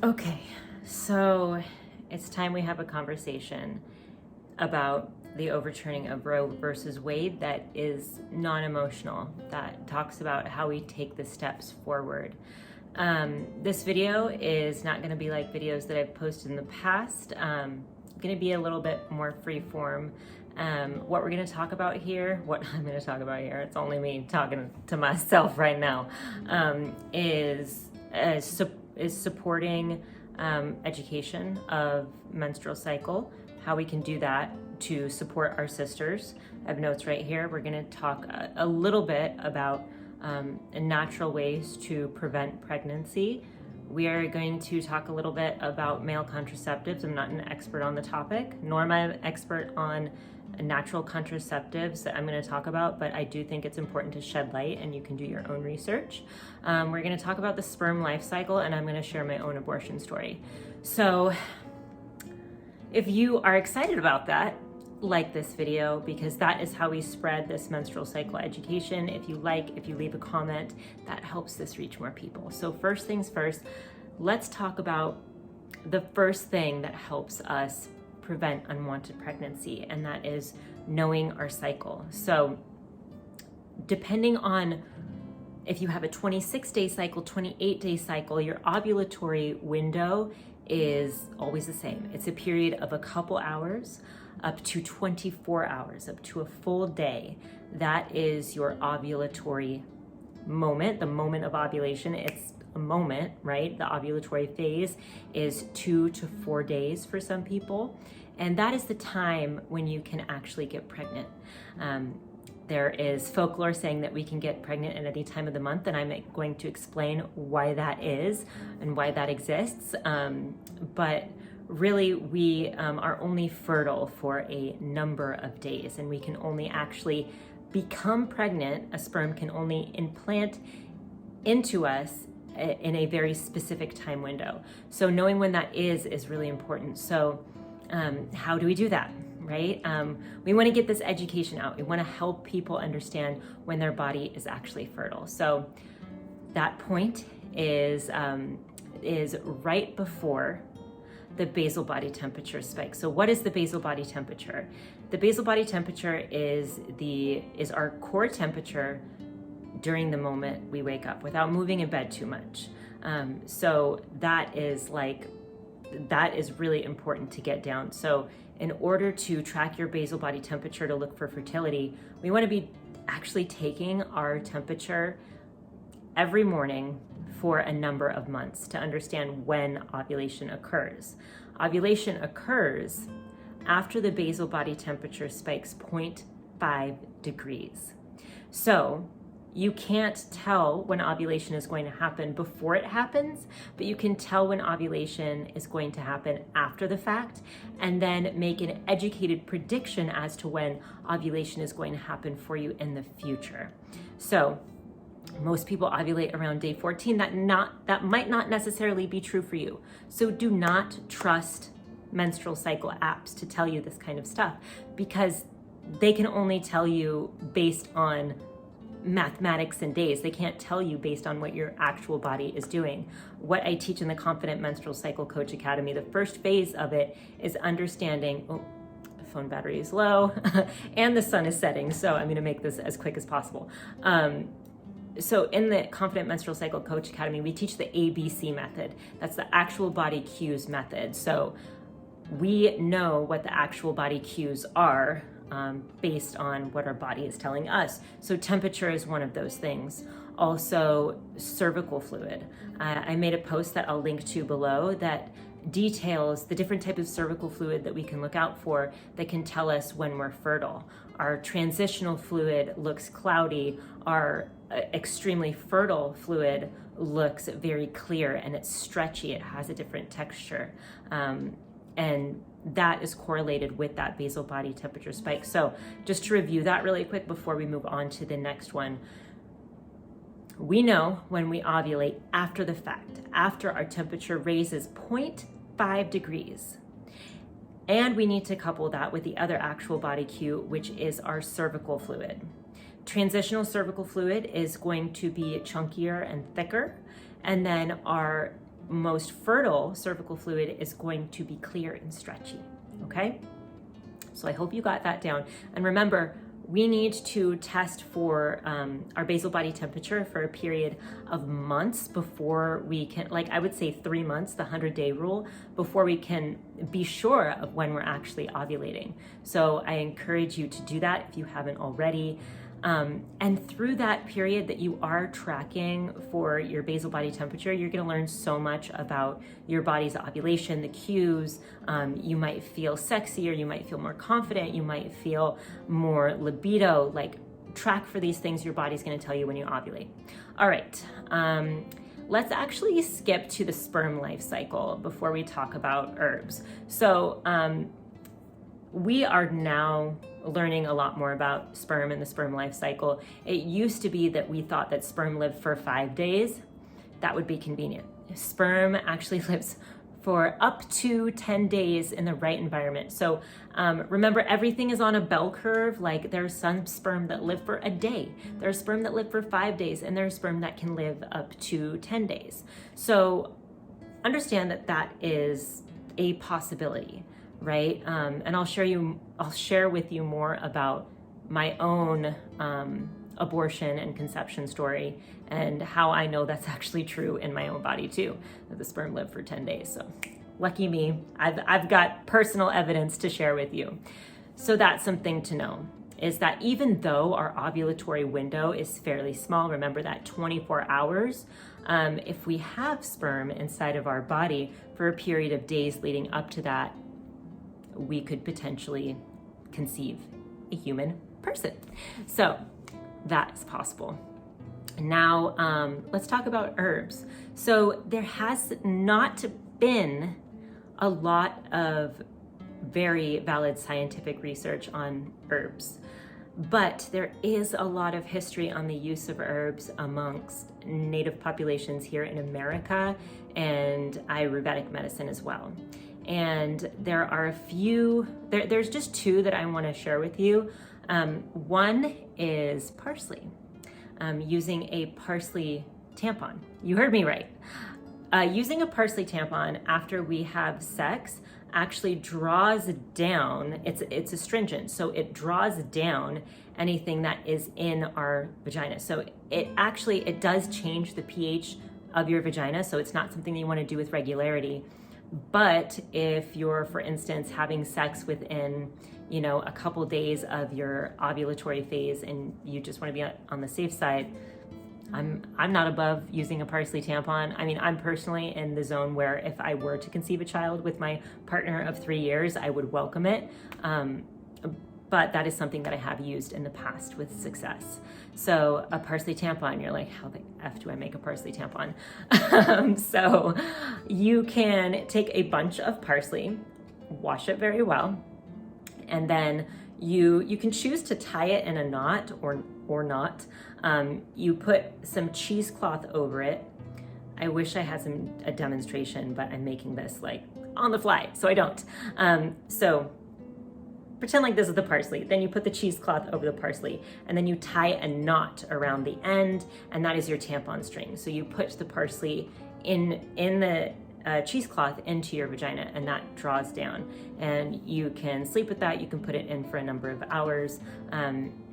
Okay, so it's time we have a conversation about the overturning of Roe versus Wade that is non-emotional, that talks about how we take the steps forward. This video is not going to be like videos that I've posted in the past. Going to be a little bit more free form. What we're going to talk about here, what I'm going to talk about here, it's only me talking to myself right now, is supporting education of menstrual cycle, how we can do that to support our sisters. I have notes right here. We're going to talk a little bit about natural ways to prevent pregnancy. We are going to talk a little bit about male contraceptives. I'm not an expert on the topic, nor am I an expert on natural contraceptives that I'm going to talk about, but I do think it's important to shed light, and you can do your own research. We're going to talk about the sperm life cycle, and I'm going to share my own abortion story. So if you are excited about that, like this video, because that is how we spread this menstrual cycle education. If you leave a comment, that helps this reach more people. So first things first, let's talk about the first thing that helps us prevent unwanted pregnancy, and that is knowing our cycle. So depending on if you have a 26-day cycle, 28-day cycle, your ovulatory window is always the same. It's a period of a couple hours up to 24 hours, up to a full day. That is your ovulatory moment, the moment of ovulation. It's a moment, right? The ovulatory phase is 2 to 4 days for some people. And that is the time when you can actually get pregnant. There is folklore saying that we can get pregnant at any time of the month, and I'm going to explain why that is and why that exists. But really, we are only fertile for a number of days, and we can only actually become pregnant. A sperm can only implant into us in a very specific time window. So knowing when that is really important. So how do we do that, right? We want to get this education out. We want to help people understand when their body is actually fertile. So that point is right before the basal body temperature spike. So what is the basal body temperature? The basal body temperature is our core temperature during the moment we wake up without moving in bed too much. So that is really important to get down. So in order to track your basal body temperature to look for fertility, we want to be actually taking our temperature every morning for a number of months to understand when ovulation occurs. Ovulation occurs after the basal body temperature spikes 0.5 degrees. So you can't tell when ovulation is going to happen before it happens, but you can tell when ovulation is going to happen after the fact, and then make an educated prediction as to when ovulation is going to happen for you in the future. So most people ovulate around day 14. That might not necessarily be true for you. So do not trust menstrual cycle apps to tell you this kind of stuff, because they can only tell you based on mathematics and days. They can't tell you based on what your actual body is doing. What I teach in the Confident Menstrual Cycle Coach Academy, the first phase of it is understanding, the phone battery is low and the sun is setting, so I'm going to make this as quick as possible. So in the Confident Menstrual Cycle Coach Academy, we teach the ABC method. That's the actual body cues method. So we know what the actual body cues are based on what our body is telling us. So temperature is one of those things. Also, cervical fluid. I made a post that I'll link to below that details the different type of cervical fluid that we can look out for that can tell us when we're fertile. Our transitional fluid looks cloudy. Our extremely fertile fluid looks very clear, and it's stretchy. It has a different texture. And that is correlated with that basal body temperature spike. So just to review that really quick before we move on to the next one. We know when we ovulate after the fact, after our temperature raises 0.5 degrees. And we need to couple that with the other actual body cue, which is our cervical fluid. Transitional cervical fluid is going to be chunkier and thicker. And then our most fertile cervical fluid is going to be clear and stretchy, okay? So I hope you got that down. And remember, we need to test for our basal body temperature for a period of months before we can, like I would say 3 months, the 100-day rule, before we can be sure of when we're actually ovulating. So I encourage you to do that if you haven't already. And through that period that you are tracking for your basal body temperature, you're going to learn so much about your body's ovulation, the cues. You might feel sexier, you might feel more confident, you might feel more libido. Like, track for these things your body's going to tell you when you ovulate. All right. Let's actually skip to the sperm life cycle before we talk about herbs. So we are now learning a lot more about sperm and the sperm life cycle. It used to be that we thought that sperm lived for 5 days. That would be convenient. Sperm actually lives for up to 10 days in the right environment. So remember, everything is on a bell curve. Like, there's some sperm that live for a day, there's sperm that live for 5 days, and there's sperm that can live up to 10 days. So understand that that is a possibility, right? And I'll share with you more about my own abortion and conception story and how I know that's actually true in my own body too, that the sperm lived for 10 days. So lucky me, I've got personal evidence to share with you. So that's something to know, is that even though our ovulatory window is fairly small, remember that 24 hours, if we have sperm inside of our body for a period of days leading up to that, we could potentially conceive a human person. So that is possible. Now, let's talk about herbs. So there has not been a lot of very valid scientific research on herbs, but there is a lot of history on the use of herbs amongst Native populations here in America and Ayurvedic medicine as well. And there are a few, there's just two that I want to share with you. One is parsley, using a parsley tampon. You heard me right. Using a parsley tampon after we have sex actually draws down, it's astringent, so it draws down anything that is in our vagina. So it does change the pH of your vagina, so it's not something that you want to do with regularity. But if you're, for instance, having sex within, a couple days of your ovulatory phase and you just want to be on the safe side, I'm not above using a parsley tampon. I mean, I'm personally in the zone where if I were to conceive a child with my partner of 3 years, I would welcome it. But that is something that I have used in the past with success. So a parsley tampon, you're like, how the F do I make a parsley tampon? So you can take a bunch of parsley, wash it very well, and then you can choose to tie it in a knot or not. You put some cheesecloth over it. I wish I had a demonstration, but I'm making this like on the fly, so I don't. So pretend like this is the parsley. Then you put the cheesecloth over the parsley, and then you tie a knot around the end, and that is your tampon string. So you put the parsley in the cheesecloth into your vagina, and that draws down. And you can sleep with that. You can put it in for a number of hours.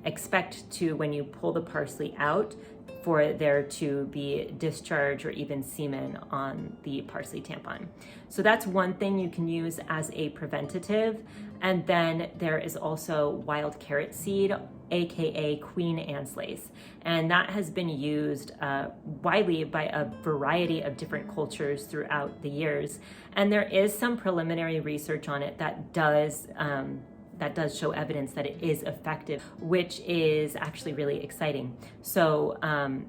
Expect to, when you pull the parsley out, for there to be discharge or even semen on the parsley tampon. So that's one thing you can use as a preventative. And then there is also wild carrot seed, aka Queen Anne's lace. And that has been used widely by a variety of different cultures throughout the years. And there is some preliminary research on it that does show evidence that it is effective, which is actually really exciting. So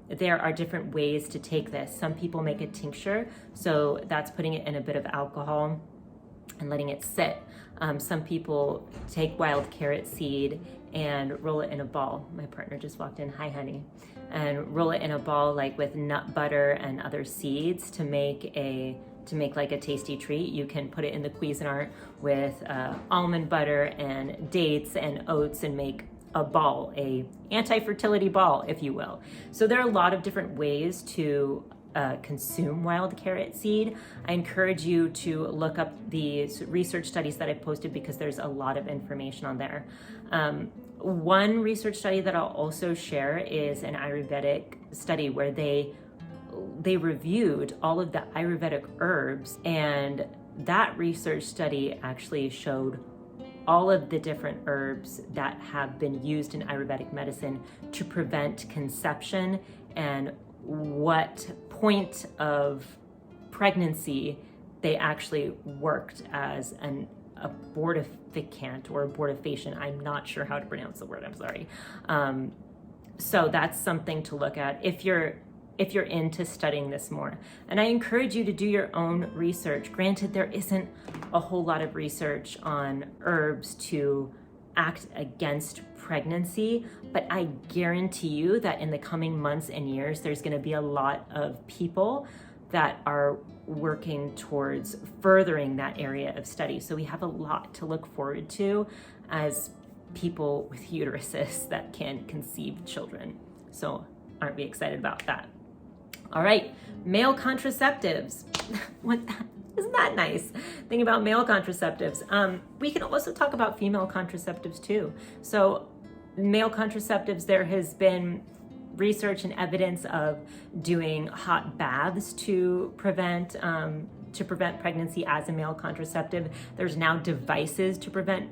there are different ways to take this. Some people make a tincture, so that's putting it in a bit of alcohol and letting it sit. Some people take wild carrot seed and roll it in a ball. My partner just walked in, hi honey. And roll it in a ball, like with nut butter and other seeds to make like a tasty treat. You can put it in the Cuisinart with almond butter and dates and oats and make a ball, a anti-fertility ball, if you will. So there are a lot of different ways to consume wild carrot seed. I encourage you to look up the research studies that I posted because there's a lot of information on there. One research study that I'll also share is an Ayurvedic study where they reviewed all of the Ayurvedic herbs, and that research study actually showed all of the different herbs that have been used in Ayurvedic medicine to prevent conception and what point of pregnancy they actually worked as an abortifacient or abortifacient. I'm not sure how to pronounce the word, I'm sorry. So that's something to look at if you're into studying this more. And I encourage you to do your own research. Granted, there isn't a whole lot of research on herbs to act against pregnancy, but I guarantee you that in the coming months and years, there's gonna be a lot of people that are working towards furthering that area of study. So we have a lot to look forward to as people with uteruses that can conceive children. So aren't we excited about that? All right, male contraceptives. Isn't that nice? Thing about male contraceptives. We can also talk about female contraceptives too. So male contraceptives, there has been research and evidence of doing hot baths to prevent pregnancy as a male contraceptive. There's now devices to prevent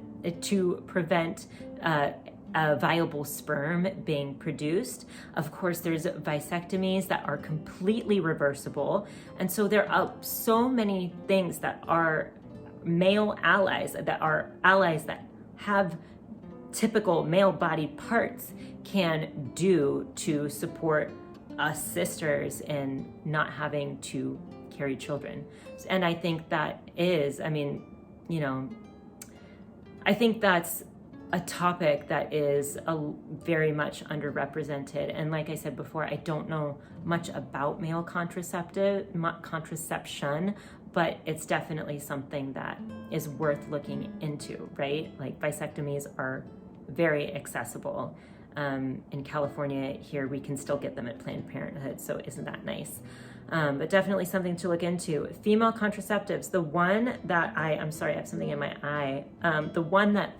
a viable sperm being produced. Of course, there's vasectomies that are completely reversible. And so there are so many things that are male allies, that have typical male-bodied parts can do to support us sisters in not having to carry children. And I think that is, I think that's a topic that is very much underrepresented. And like I said before, I don't know much about male contraception, but it's definitely something that is worth looking into, right? Like vasectomies are very accessible. In California here, we can still get them at Planned Parenthood, so isn't that nice? But definitely something to look into. Female contraceptives, the one that I'm sorry, I have something in my eye. The one that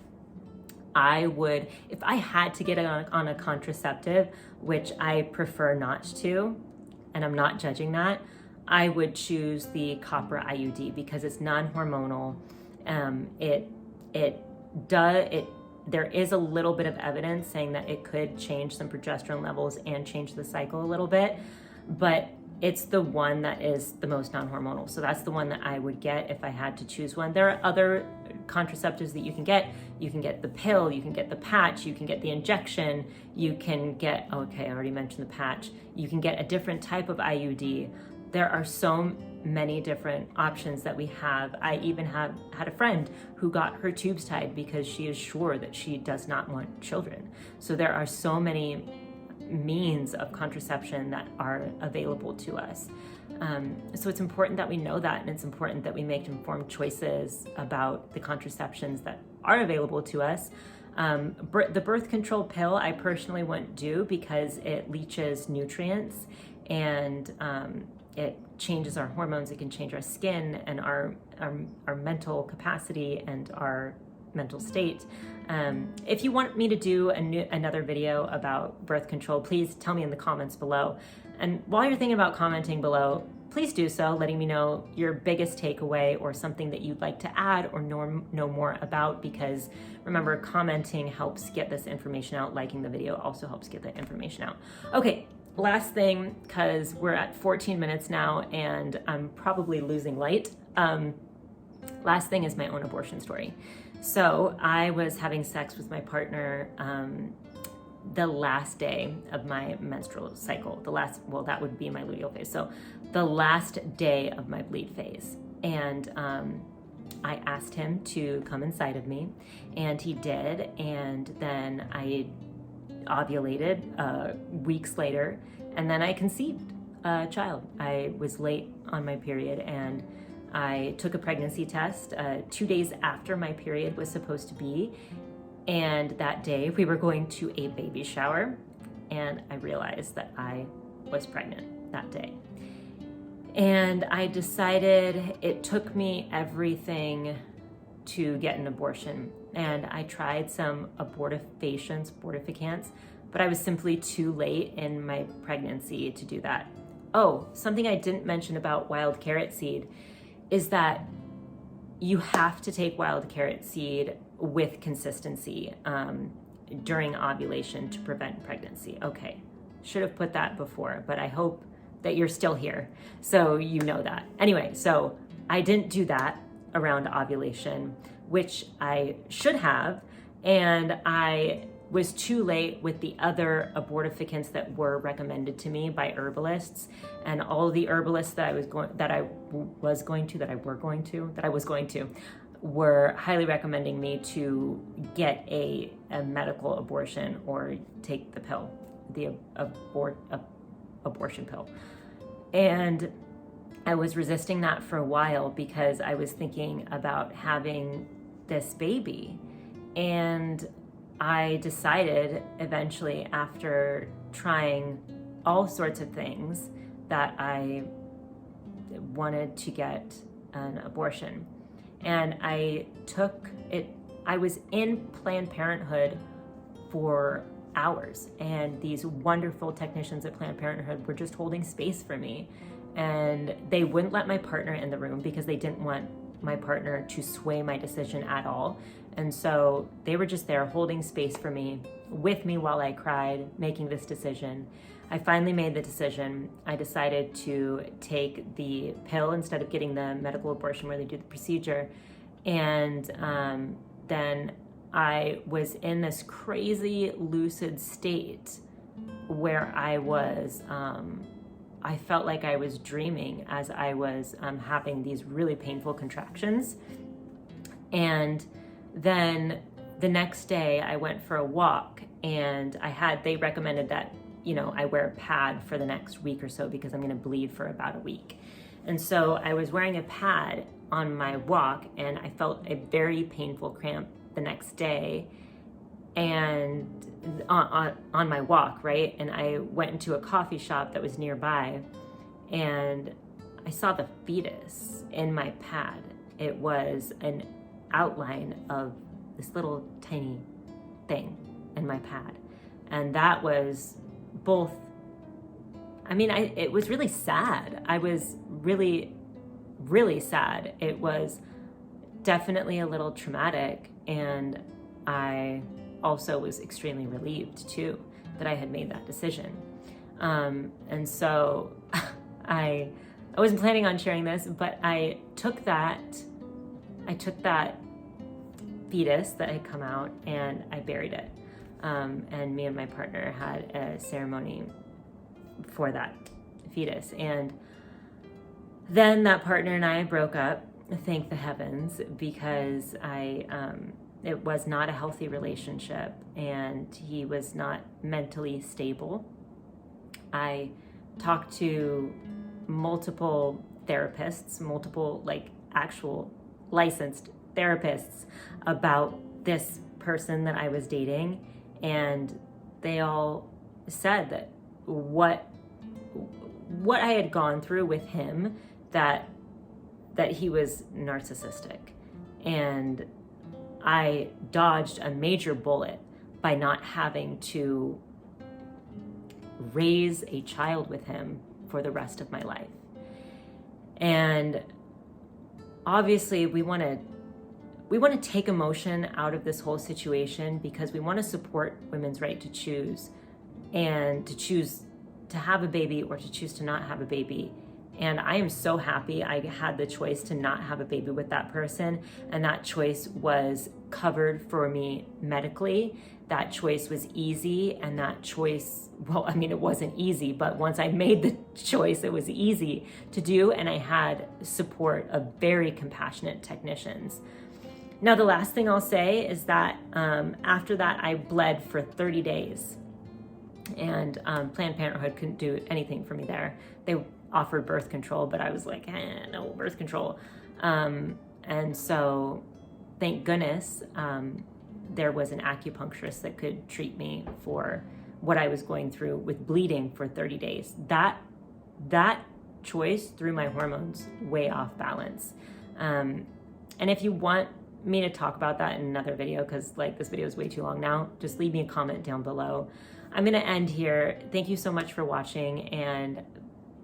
I would, if I had to get on a contraceptive, which I prefer not to, and I'm not judging that, I would choose the copper IUD because it's non-hormonal. There is a little bit of evidence saying that it could change some progesterone levels and change the cycle a little bit, but it's the one that is the most non-hormonal. So that's the one that I would get if I had to choose one. There are other contraceptives that you can get. You can get the pill, you can get the patch, you can get the injection, you can get, okay, I already mentioned the patch. You can get a different type of IUD. There are so many different options that we have. I even had a friend who got her tubes tied because she is sure that she does not want children. So there are so many means of contraception that are available to us. So it's important that we know that, and it's important that we make informed choices about the contraceptions that are available to us. The birth control pill, I personally wouldn't do because it leaches nutrients and it changes our hormones. It can change our skin and our mental capacity and our mental state. If you want me to do another video about birth control, please tell me in the comments below. And while you're thinking about commenting below, please do so, letting me know your biggest takeaway or something that you'd like to add or know more about, because remember, commenting helps get this information out. Liking the video also helps get that information out. Okay, last thing, because we're at 14 minutes now and I'm probably losing light. Last thing is my own abortion story. So I was having sex with my partner the last day of my menstrual cycle. That would be my luteal phase. So the last day of my bleed phase. And I asked him to come inside of me, and he did. And then I ovulated weeks later, and then I conceived a child. I was late on my period, and I took a pregnancy test 2 days after my period was supposed to be. And that day we were going to a baby shower, and I realized that I was pregnant that day. And I decided it took me everything to get an abortion. And I tried some abortifacants, but I was simply too late in my pregnancy to do that. Oh, something I didn't mention about wild carrot seed is that you have to take wild carrot seed with consistency during ovulation to prevent pregnancy. Okay, should have put that before, but I hope that you're still here, so you know that. Anyway, so I didn't do that around ovulation, which I should have, and I was too late with the other abortificants that were recommended to me by herbalists, and all the herbalists that I was going to were highly recommending me to get a medical abortion or take the pill, the abortion pill. And I was resisting that for a while because I was thinking about having this baby. And I decided eventually, after trying all sorts of things, that I wanted to get an abortion. And I was in Planned Parenthood for hours, and these wonderful technicians at Planned Parenthood were just holding space for me, and they wouldn't let my partner in the room because they didn't want my partner to sway my decision at all. And so they were just there holding space for me, with me while I cried, making this decision. I finally made the decision. I decided to take the pill instead of getting the medical abortion where they do the procedure. And then I was in this crazy lucid state where I felt like I was dreaming as I was having these really painful contractions. And then the next day I went for a walk, and they recommended that, I wear a pad for the next week or so because I'm going to bleed for about a week. And so I was wearing a pad on my walk, and I felt a very painful cramp the next day, and on my walk, right? And I went into a coffee shop that was nearby, and I saw the fetus in my pad. It was an outline of this little tiny thing in my pad. And that was both, it was really sad. I was really, really sad. It was definitely a little traumatic, and I also was extremely relieved too that I had made that decision. And so I wasn't planning on sharing this, but I took that fetus that had come out and I buried it. And me and my partner had a ceremony for that fetus. And then that partner and I broke up, thank the heavens, because it was not a healthy relationship, and he was not mentally stable. I talked to multiple therapists, actual licensed therapists about this person that I was dating, and they all said that what I had gone through with him, that he was narcissistic. And I dodged a major bullet by not having to raise a child with him for the rest of my life. And obviously we want to take emotion out of this whole situation because we want to support women's right to choose, and to choose to have a baby or to choose to not have a baby. And I am so happy I had the choice to not have a baby with that person, and that choice was covered for me medically. That choice was easy, and that choice, it wasn't easy, but once I made the choice, it was easy to do, and I had support of very compassionate technicians. Now, the last thing I'll say is that after that, I bled for 30 days, and Planned Parenthood couldn't do anything for me there. They offered birth control, but I was like, no birth control. And so, thank goodness, there was an acupuncturist that could treat me for what I was going through with bleeding for 30 days. That choice through my hormones way off balance. And if you want me to talk about that in another video, because like this video is way too long now, just leave me a comment down below. I'm gonna end here. Thank you so much for watching, and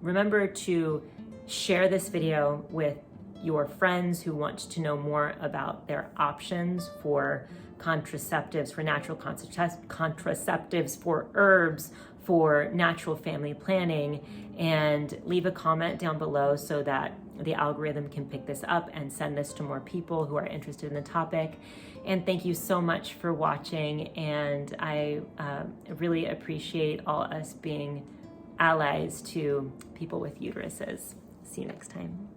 remember to share this video with your friends who want to know more about their options for contraceptives, for natural contraceptives, for herbs, for natural family planning, and leave a comment down below so that the algorithm can pick this up and send this to more people who are interested in the topic. And thank you so much for watching, and I really appreciate all us being allies to people with uteruses. See you next time.